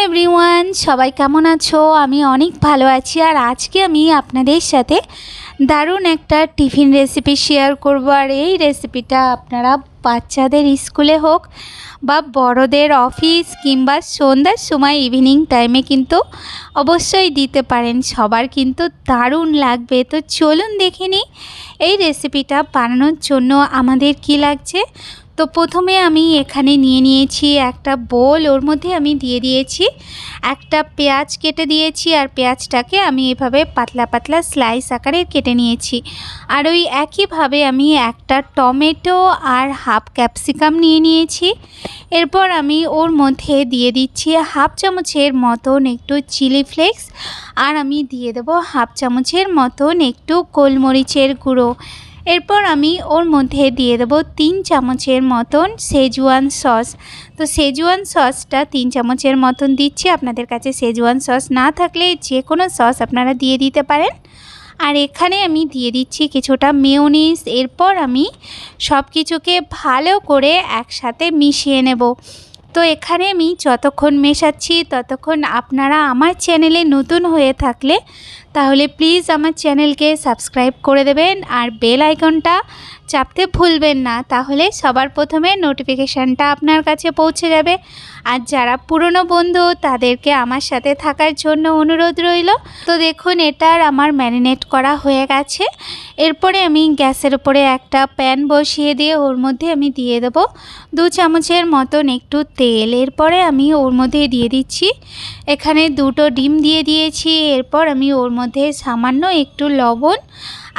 Everyone, সবাই কেমন আছো? আমি অনেক ভালো আছি। আর আজকে আমি আপনাদের সাথে দারুণ একটা টিফিন রেসিপি শেয়ার করব। আর এই রেসিপিটা আপনারা বাচ্চাদের স্কুলে হোক বা বড়দের অফিস কিংবা সন্ধ্যার সময় ইভিনিং টাইমে কিন্তু অবশ্যই দিতে পারেন। সবার কিন্তু দারুণ লাগবে। তো চলুন দেখে নিই এই রেসিপিটা বানানোর জন্য আমাদের কি লাগছে। তো প্রথমে আমি এখানে নিয়ে নিয়েছি একটা বোল, ওর মধ্যে আমি দিয়ে দিয়েছি একটা পেঁয়াজ কেটে দিয়েছি। আর পেঁয়াজটাকে আমি এভাবে পাতলা পাতলা স্লাইস আকারে কেটে নিয়েছি। আর ওই একইভাবে আমি একটা টমেটো আর হাফ ক্যাপসিকাম নিয়ে নিয়েছি। এরপর আমি ওর মধ্যে দিয়ে দিচ্ছি হাফ চামচের মতন একটু চিলি ফ্লেক্স, আর আমি দিয়ে দেবো হাফ চামচের মতন একটু গোলমরিচের গুঁড়ো। এরপর আমি ওর মধ্যে দিয়ে দেবো 3 চামচের মতন শেজওয়ান সস। তো শেজওয়ান সসটা 3 চামচের মতন দিচ্ছি। আপনাদের কাছে শেজওয়ান সস না থাকলে যে কোনো সস আপনারা দিয়ে দিতে পারেন। আর এখানে আমি দিয়ে দিচ্ছি কিছুটা মেয়োনিজ। এরপর আমি সব কিছুকে ভালো করে একসাথে মিশিয়ে নেব। তো এখানে আমি যতক্ষণ মেশাচ্ছি ততক্ষণ আপনারা আমার চ্যানেলে নতুন হয়ে থাকলে তাহলে প্লিজ আমার চ্যানেলকে সাবস্ক্রাইব করে দেবেন আর বেল আইকনটা চাপতে ভুলবেন না, তাহলে সবার প্রথমে নোটিফিকেশানটা আপনার কাছে পৌঁছে যাবে। আর যারা পুরনো বন্ধু তাদেরকে আমার সাথে থাকার জন্য অনুরোধ রইল। তো দেখুন এটার আমার ম্যারিনেট করা হয়ে গেছে। এরপরে আমি গ্যাসের উপরে একটা প্যান বসিয়ে দিয়ে ওর মধ্যে আমি দিয়ে দেবো 2 চামচের মতন একটু তেল। এরপরে আমি ওর মধ্যে দিয়ে দিচ্ছি এখানে 2টো ডিম দিয়ে দিয়েছি। এরপর আমি ওর মধ্যে সামান্য একটু লবণ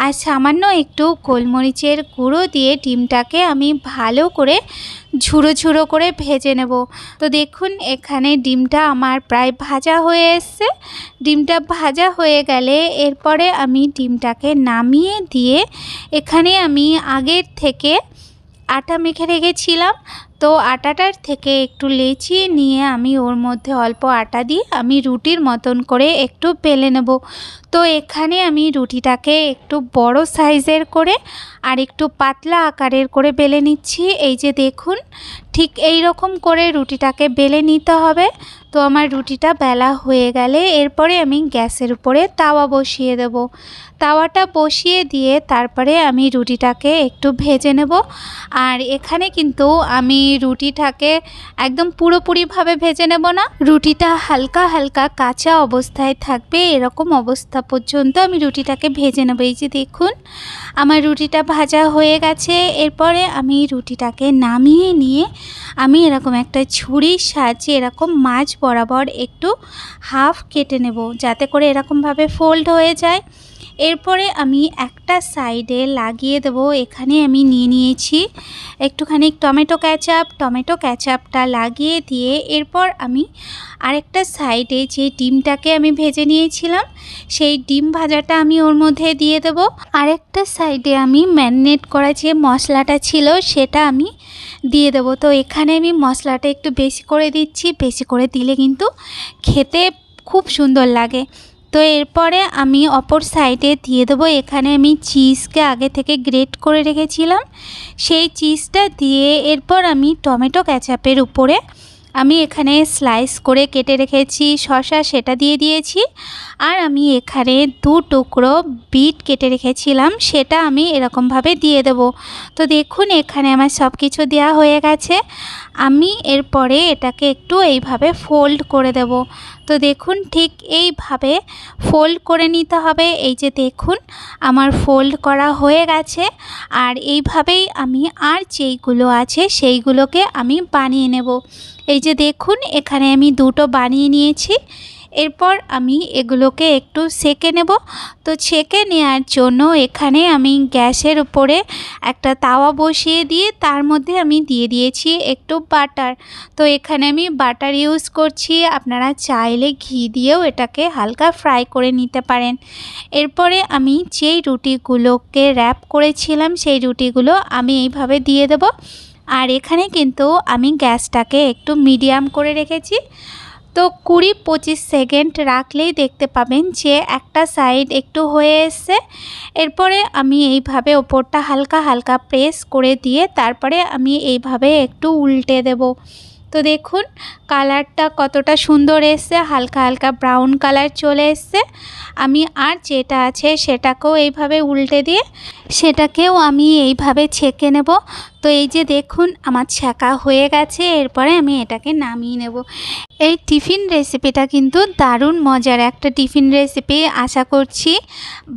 আর সামান্য একটু গোলমরিচের গুঁড়ো দিয়ে ডিমটাকে আমি ভালো করে ঝুড়ো ঝুড়ো করে ভেজে নেব। তো দেখুন এখানে ডিমটা আমার প্রায় ভাজা হয়ে এসছে। ডিমটা ভাজা হয়ে গেলে এরপরে আমি ডিমটাকে নামিয়ে দিয়ে এখানে আমি আগের থেকে আটা মেখে রেখেছিলাম। তো আটাটার থেকে একটু লেচিয়ে নিয়ে আমি ওর মধ্যে অল্প আটা দিয়ে আমি রুটির মতন করে একটু বেলে নেব। তো এখানে আমি রুটিটাকে একটু বড় সাইজের করে আর একটু পাতলা আকারের করে বেলে নিচ্ছি। এই যে দেখুন ঠিক এই রকম করে রুটিটাকে বেলে নিতে হবে। তো আমার রুটিটা বেলা হয়ে গেলে এরপরে আমি গ্যাসের উপরে তাওয়া বসিয়ে দেব। তাওয়াটা বসিয়ে দিয়ে তারপরে আমি রুটিটাকে একটু ভেজে নেব। আর এখানে কিন্তু আমি রুটিটাকে একদম পুরোপুরিভাবে ভেজে নেব না, রুটিটা হালকা হালকা কাঁচা অবস্থায় থাকবে এরকম অবস্থা পর্যন্ত আমি রুটিটাকে ভেজে নেব। এই যে দেখুন আমার রুটিটা ভাজা হয়ে গেছে। এরপরে আমি রুটিটাকে নামিয়ে নিয়ে আমি এরকম একটা ছুরির সাহায্যে এরকম মাঝ বরাবর একটু হাফ কেটে নেব যাতে করে এরকমভাবে ফোল্ড হয়ে যায়। এরপরে আমি একটা সাইডে লাগিয়ে দেব। এখানে আমি নিয়ে নিয়েছি একটুখানি টমেটো ক্যাচাপটা লাগিয়ে দিয়ে এরপর আমি আরেকটা সাইডে যে ডিমটাকে আমি ভেজে নিয়েছিলাম সেই ডিম ভাজাটা আমি ওর মধ্যে দিয়ে দেব। আরেকটা সাইডে আমি ম্যারিনেট করা যে মশলাটা ছিল সেটা আমি দিয়ে দেবো। তো এখানে আমি মশলাটা একটু বেশি করে দিচ্ছি, বেশি করে দিলে কিন্তু খেতে খুব সুন্দর লাগে। তো এরপরে আমি অপর সাইডে দিয়ে দেবো এখানে আমি চিজকে আগে থেকে গ্রেট করে রেখেছিলাম সেই চিজটা দিয়ে এরপর আমি টমেটো ক্যাচাপের উপরে আমি এখানে স্লাইস করে কেটে রেখেছি শসা সেটা দিয়ে দিয়েছি। আর আমি এখানে 2 টুকরো বিট কেটে রেখেছিলাম সেটা আমি এরকমভাবে দিয়ে দেব। তো দেখুন এখানে আমার সব কিছু দেওয়া হয়ে গেছে। আমি এরপরে এটাকে একটু এইভাবে ফোল্ড করে দেব। তো দেখুন ঠিক এইভাবে ফোল্ড করে নিতে হবে। এই যে দেখুন আমার ফোল্ড করা হয়ে গেছে। আর এইভাবেই আমি আর যেইগুলো আছে সেইগুলোকে আমি বানিয়ে নেব। এই যে দেখুন এখানে আমি 2টো বানিয়ে নিয়েছি। এরপর আমি এগুলোকে একটু সেঁকে নেব। তো ছেঁকে নেওয়ার জন্য এখানে আমি গ্যাসের উপরে একটা তাওয়া বসিয়ে দিয়ে তার মধ্যে আমি দিয়ে দিয়েছি একটু বাটার। তো এখানে আমি বাটার ইউজ করছি, আপনারা চাইলে ঘি দিয়েও এটাকে হালকা ফ্রাই করে নিতে পারেন। এরপরে আমি যেই রুটিগুলোকে র্যাপ করেছিলাম সেই রুটিগুলো আমি এইভাবে দিয়ে দেব। আর এখানে কিন্তু আমি গ্যাসটাকে একটু মিডিয়াম করে রেখেছি। তো 20-25 সেকেন্ড রাখলেই দেখতে পাবেন যে একটা সাইড একটু হয়ে এসছে। এরপরে আমি এইভাবে ওপরটা হালকা হালকা প্রেস করে দিয়ে তারপরে আমি এইভাবে একটু উল্টে দেব। তো দেখুন কালারটা কতটা সুন্দর এসছে, হালকা হালকা ব্রাউন কালার চলে এসছে। আমি আর যেটা আছে সেটাকেও এইভাবে উল্টে দিয়ে সেটাকেও আমি এইভাবে ছেঁকে নেব। তো এই যে দেখুন আমার ছেঁকা হয়ে গেছে, এরপরে আমি এটাকে নামিয়ে নেব। এই টিফিন রেসিপিটা কিন্তু দারুণ মজার একটা টিফিন রেসিপি, আশা করছি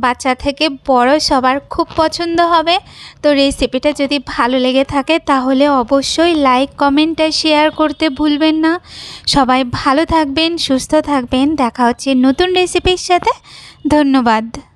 বাচ্চা থেকে বড় সবার খুব পছন্দ হবে। তো রেসিপিটা যদি ভালো লেগে থাকে তাহলে অবশ্যই লাইক কমেন্ট আর শেয়ার করতে ভুলবেন না। সবাই ভালো থাকবেন, সুস্থ থাকবেন, দেখা হচ্ছে নতুন রেসিপির সাথে। ধন্যবাদ।